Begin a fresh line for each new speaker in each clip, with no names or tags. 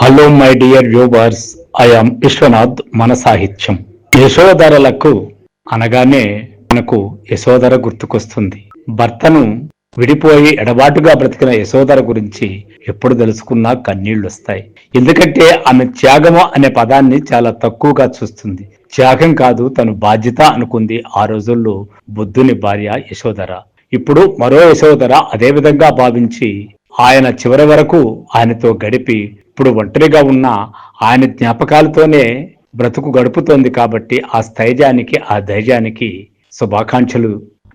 Hello my dear viewers, I am Viswanath. మన సాహిత్యం. యశోధరలకు అనగానే మనకు యశోధర గుర్తుకొస్తుంది. భర్తను విడిపోయి ఎడబాటుగా బ్రతికిన యశోధర గురించి ఎప్పుడు తెలుసుకున్నా కన్నీళ్లు వస్తాయి. ఎందుకంటే ఆమె త్యాగము అనే పదాన్ని చాలా తక్కువగా చూస్తుంది. త్యాగం కాదు, తను బాధ్యత అనుకుంది ఆ రోజుల్లో బుద్ధుని భార్య యశోధర. ఇప్పుడు మరో యశోధర అదే విధంగా భావించి ఆయన చివరి వరకు ఆయనతో గడిపి ఇప్పుడు ఒంటరిగా ఉన్న ఆయన జ్ఞాపకాలతోనే బ్రతుకు గడుపుతోంది. కాబట్టి ఆ స్థైర్యానికి, ఆ ధైర్యానికి శుభాకాంక్షలు.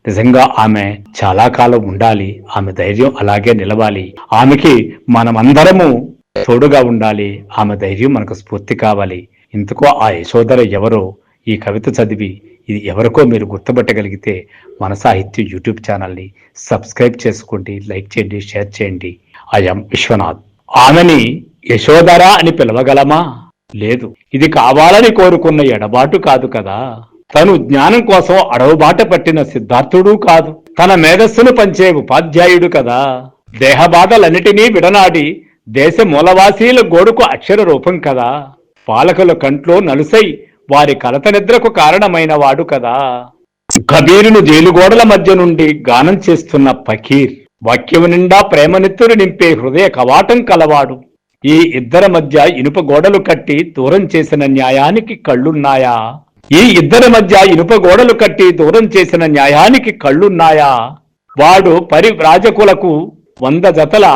నిజంగా ఆమె చాలా కాలం ఉండాలి, ఆమె ధైర్యం అలాగే నిలవాలి. ఆమెకి మనమందరము తోడుగా ఉండాలి, ఆమె ధైర్యం మనకు స్ఫూర్తి కావాలి. ఇందుకో ఆ యశోధర ఎవరో ఈ కవిత చదివి ఇది ఎవరికో మీరు గుర్తుపట్టగలిగితే మన సాహిత్యం యూట్యూబ్ ఛానల్ని సబ్స్క్రైబ్ చేసుకోండి, లైక్ చేయండి, షేర్ చేయండి. I am Viswanath. ఆమెని యశోధర అని పిలవగలమా? లేదు. ఇది కావాలని కోరుకున్న ఎడబాటు కాదు కదా. తను జ్ఞానం కోసం అడవుబాట పట్టిన సిద్ధార్థుడు కాదు. తన మేధస్సును పంచే ఉపాధ్యాయుడు కదా. దేహబాధలన్నిటినీ విడనాడి దేశ మూలవాసీల గోడుకు అక్షర రూపం కదా. పాలకుల కంట్లో నలుసై వారి కలత నిద్రకు కారణమైన వాడు కదా. కబీరును జైలుగోడల మధ్య నుండి గానం చేస్తున్న ఫకీర్. వాక్యం నిండా ప్రేమనెత్తురు నింపే హృదయ కవాటం కలవాడు. ఈ ఇద్దరి మధ్య ఇనుప గోడలు కట్టి దూరం చేసిన న్యాయానికి కళ్ళున్నాయా? ఈ ఇద్దరి మధ్య ఇనుప గోడలు కట్టి దూరం చేసిన న్యాయానికి కళ్ళున్నాయా? వాడు పరివ్రాజకులకు 100 జతల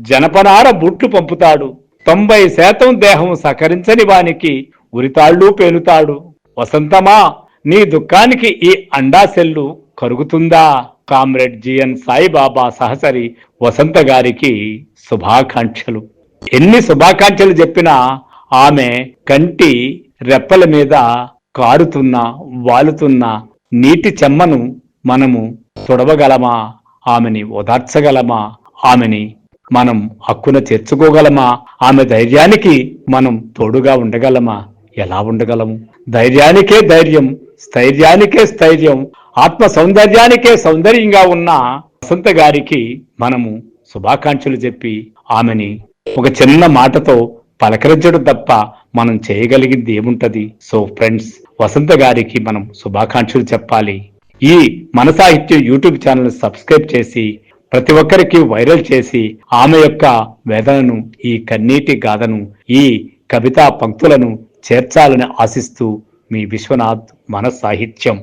జనపనార బుట్లు పంపుతాడు. 90% దేహం సహకరించని వానికి ఉరితాళ్ళు పేలుతాడు. వసంతమా, నీ దుఃఖానికి ఈ అండాసెల్లు కరుగుతుందా? కామ్రేడ్ జిఎన్ సాయిబాబా సహచరి వసంత గారికి శుభాకాంక్షలు. ఎన్ని శుభాకాంక్షలు చెప్పినా ఆమె కంటి రెప్పల మీద కారుతున్న వాలుతున్న నీటి చెమ్మను మనము తుడవగలమా? ఆమెని ఓదార్చగలమా? ఆమెని మనం హక్కున చేర్చుకోగలమా? ఆమె ధైర్యానికి మనం తోడుగా ఉండగలమా? ఎలా ఉండగలము? ధైర్యానికే ధైర్యం, స్థైర్యానికే స్థైర్యం, ఆత్మ సౌందర్యానికే సౌందర్యంగా ఉన్న వసంత గారికి మనము శుభాకాంక్షలు చెప్పి ఆమెని ఒక చిన్న మాటతో పలకరించడం తప్ప మనం చేయగలిగింది ఏముంటది? సో ఫ్రెండ్స్, వసంత గారికి మనం శుభాకాంక్షలు చెప్పాలి. ఈ మన సాహిత్యం యూట్యూబ్ ఛానల్ సబ్స్క్రైబ్ చేసి ప్రతి ఒక్కరికి వైరల్ చేసి ఆమె యొక్క వేదనను, ఈ కన్నీటి గాథను, ఈ కవితా పంక్తులను చేర్చాలని ఆశిస్తూ మీ విశ్వనాథ్. మన సాహిత్యం.